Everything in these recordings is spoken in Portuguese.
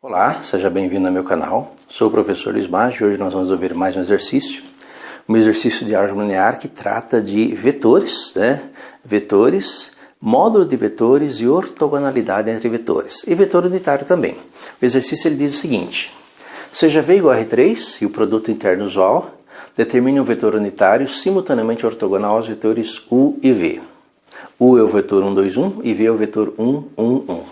Olá, seja bem-vindo ao meu canal. Sou o professor Luiz Maggi e hoje nós vamos ver mais um exercício de álgebra linear que trata de vetores, Vetores, módulo de vetores e ortogonalidade entre vetores. E vetor unitário também. O exercício ele diz o seguinte: seja V igual a R3 e o produto interno usual, determine um vetor unitário simultaneamente ortogonal aos vetores U e V. U é o vetor 1, 2, 1 e V é o vetor 1, 1, 1.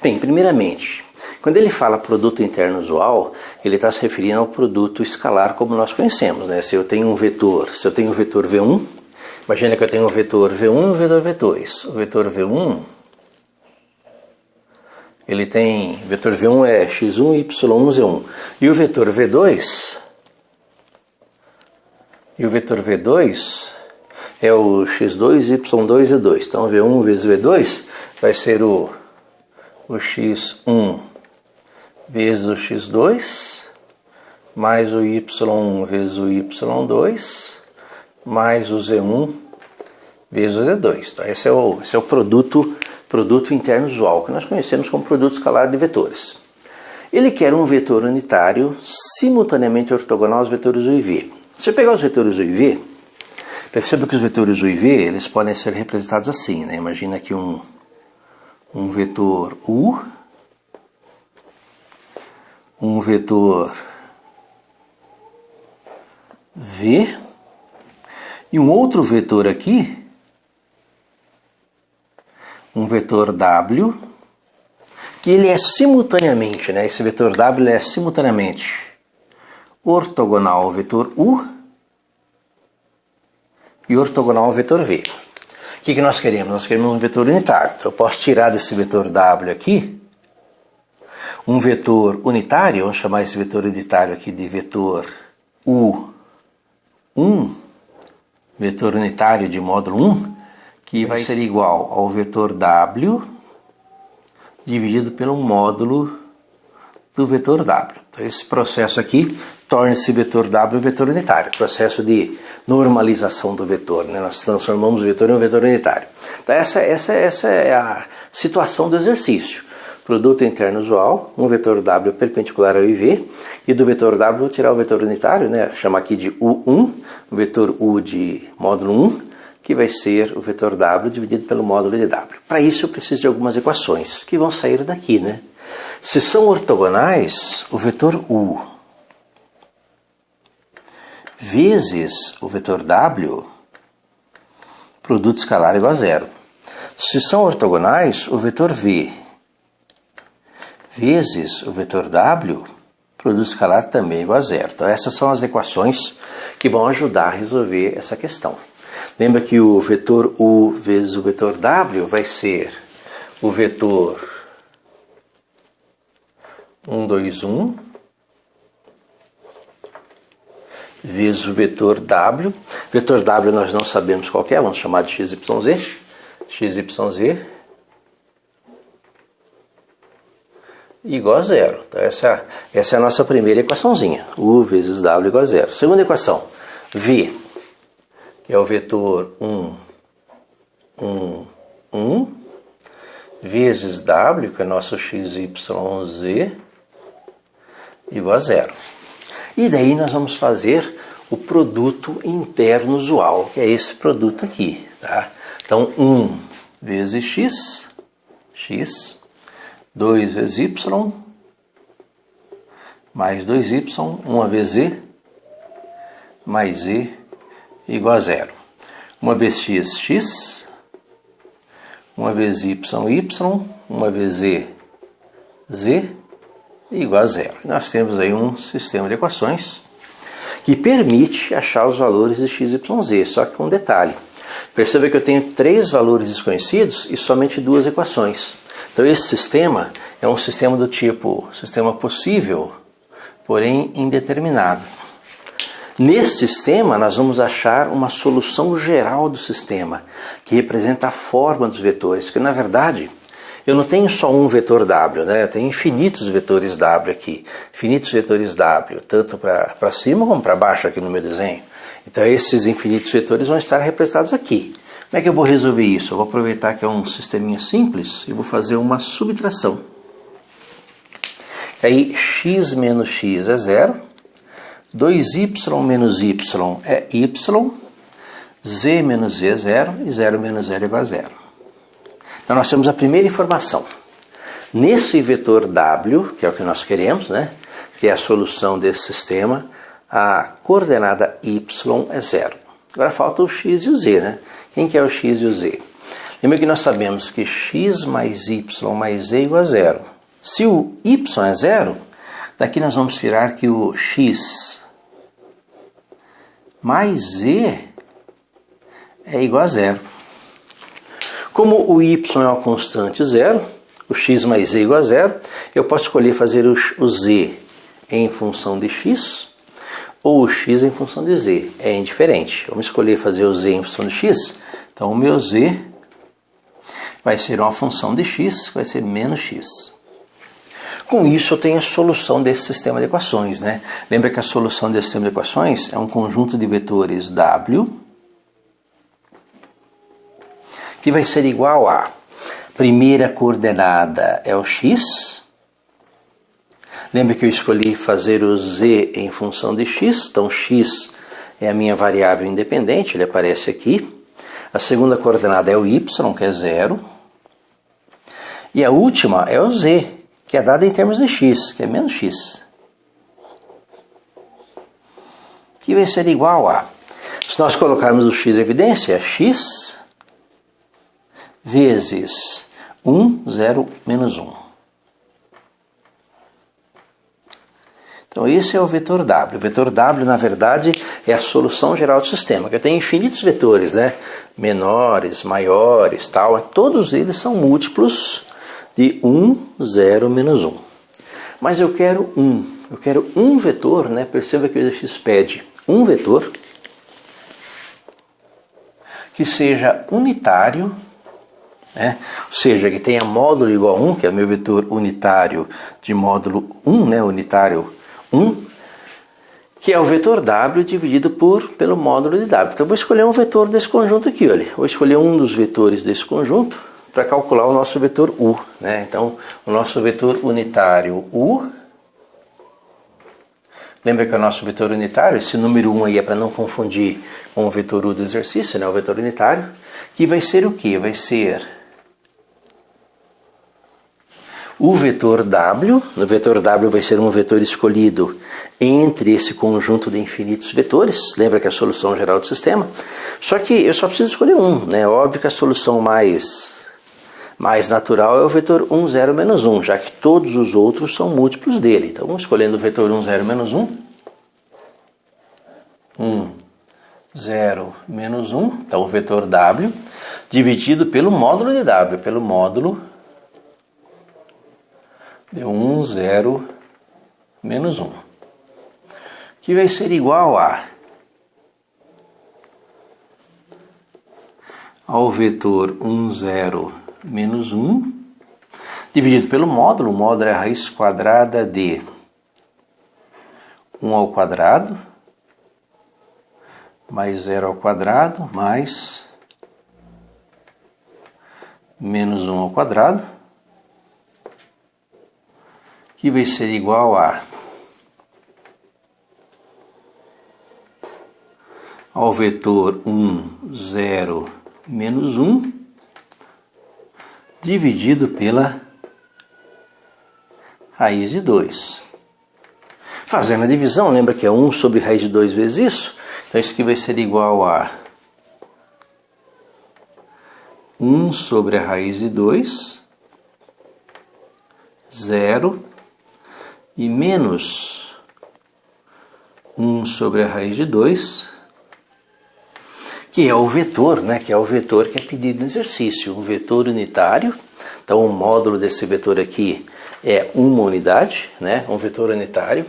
Bem, primeiramente, quando ele fala produto interno usual, ele está se referindo ao produto escalar como nós conhecemos, Se eu tenho um vetor, V1, imagina que eu tenho um vetor V1 e um vetor V2. O vetor V1, ele tem, vetor V1 é x1, y1, z1. E o vetor V2, é o x2, y2, z2. Então V1 vezes V2 vai ser o x1 vezes o x2, mais o y1 vezes o y2, mais o z1 vezes o z2. Então, esse é o produto interno usual, que nós conhecemos como produto escalar de vetores. Ele quer um vetor unitário simultaneamente ortogonal aos vetores U e V. Se eu pegar os vetores U e V, perceba que os vetores U e V eles podem ser representados assim. Imagina aqui um vetor U, um vetor V e um outro vetor aqui, um vetor W, que ele é simultaneamente, esse vetor W é simultaneamente ortogonal ao vetor U e ortogonal ao vetor V. O que nós queremos? Nós queremos um vetor unitário. Então eu posso tirar desse vetor W aqui um vetor unitário, vamos chamar esse vetor unitário aqui de vetor U1, vetor unitário de módulo 1, que vai ser igual ao vetor W dividido pelo módulo do vetor W. Então esse processo aqui torna esse vetor W um vetor unitário, processo de normalização do vetor, Nós transformamos o vetor em um vetor unitário. Então essa é a situação do exercício. Produto interno usual, um vetor W perpendicular ao IV, e do vetor W vou tirar o vetor unitário, chamar aqui de U1, o vetor U de módulo 1, que vai ser o vetor W dividido pelo módulo de W. Para isso eu preciso de algumas equações que vão sair daqui, Se são ortogonais, o vetor U vezes o vetor W, produto escalar igual a zero. Se são ortogonais, o vetor V vezes o vetor W, produto escalar também igual a zero. Então essas são as equações que vão ajudar a resolver essa questão. Lembra que o vetor U vezes o vetor W vai ser o vetor 1, 2, 1 vezes o vetor W. Vetor W nós não sabemos qual é, vamos chamar de XYZ. Igual a zero. Então essa é a nossa primeira equaçãozinha. U vezes W igual a zero. Segunda equação. V, que é o vetor 1, 1, 1, vezes W, que é nosso XYZ, igual a zero. E daí nós vamos fazer o produto interno usual, que é esse produto aqui. Então 1 vezes x, 2 vezes y, mais 2y, 1 vezes z, mais z, igual a zero. 1 vezes x, 1 vezes y, 1 vezes z, igual a zero. Nós temos aí um sistema de equações que permite achar os valores de x, y, z, só que com um detalhe. Perceba que eu tenho 3 valores desconhecidos e somente 2 equações. Então esse sistema é um sistema do tipo sistema possível, porém indeterminado. Nesse sistema nós vamos achar uma solução geral do sistema, que representa a forma dos vetores, porque na verdade eu não tenho só um vetor W, eu tenho infinitos vetores W aqui, infinitos vetores W, tanto para cima como para baixo aqui no meu desenho. Então esses infinitos vetores vão estar representados aqui. Como é que eu vou resolver isso? Eu vou aproveitar que é um sisteminha simples e vou fazer uma subtração. Aí x menos x é 0, 2y menos y é y, z menos z é 0 e 0 menos 0 é igual a 0. Então nós temos a primeira informação. Nesse vetor w, que é o que nós queremos, né, que é a solução desse sistema, a coordenada y é 0. Agora falta o x e o z, né? Quem que é o x e o z? Lembra que nós sabemos que x mais y mais z é igual a 0. Se o y é 0, daqui nós vamos tirar que o x mais z é igual a 0. Como o y é uma constante 0, o x mais z é igual a 0, eu posso escolher fazer o z em função de x ou o x em função de z. É indiferente. Vamos escolher fazer o z em função de x. Então o meu z vai ser uma função de x, vai ser menos x. Com isso eu tenho a solução desse sistema de equações, né? Lembra que a solução desse sistema de equações é um conjunto de vetores w que vai ser igual a primeira coordenada é o x. Lembra que eu escolhi fazer o z em função de x, então x é a minha variável independente, ele aparece aqui. A segunda coordenada é o y, que é 0. E a última é o z, que é dada em termos de x, que é menos x. Que vai ser igual a, se nós colocarmos o x em evidência, é x vezes 1, 0, menos 1. Então esse é o vetor W. O vetor W, na verdade, é a solução geral do sistema, que tem infinitos vetores, né? Menores, maiores, tal. Todos eles são múltiplos de 1, 0, menos 1. Mas eu quero um vetor, né? Perceba que o exercício pede um vetor que seja unitário, né? Ou seja, que tenha módulo igual a 1, que é o meu vetor unitário de módulo 1, né? Unitário 1, que é o vetor W dividido pelo módulo de W. Então eu vou escolher um vetor desse conjunto aqui, olha. Vou escolher um dos vetores desse conjunto para calcular o nosso vetor U, né? Então o nosso vetor unitário U, lembra que é o nosso vetor unitário, esse número 1 aí é para não confundir com o vetor U do exercício, né? O vetor unitário, que vai ser o quê? Vai ser o vetor W. O vetor W vai ser um vetor escolhido entre esse conjunto de infinitos vetores. Lembra que é a solução geral do sistema? Só que eu só preciso escolher um, né? Óbvio que a solução mais natural é o vetor 1, 0, menos 1, já que todos os outros são múltiplos dele. Então vamos escolhendo o vetor 1, 0, menos 1. 1, 0, menos 1. Então o vetor W dividido pelo módulo de W, pelo módulo de 1, 0, menos 1, que vai ser igual ao vetor 1, 0, menos 1, dividido pelo módulo. O módulo é a raiz quadrada de 1 ao quadrado, mais 0 ao quadrado, mais menos 1 ao quadrado, que vai ser igual ao vetor 1, 0, menos 1, dividido pela raiz de 2. Fazendo a divisão, lembra que é 1 sobre raiz de 2 vezes isso? Então isso aqui vai ser igual a 1 sobre a raiz de 2, 0, e menos 1 sobre a raiz de 2, que é o vetor, né? Que é o vetor que é pedido no exercício, um vetor unitário. Então o módulo desse vetor aqui é uma unidade, né? Um vetor unitário,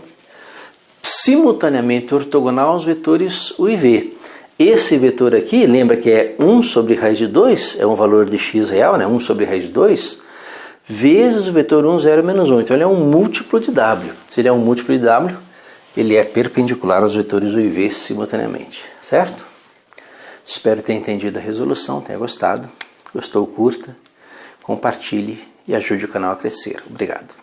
simultaneamente ortogonal aos vetores U e V. Esse vetor aqui, lembra que é 1 sobre raiz de 2, é um valor de x real, né? 1 sobre raiz de 2, vezes o vetor 1, 0, menos 1. Então ele é um múltiplo de W. Se ele é um múltiplo de W, ele é perpendicular aos vetores U e V simultaneamente, certo? Espero ter entendido a resolução, tenha gostado. Gostou, curta, compartilhe e ajude o canal a crescer. Obrigado.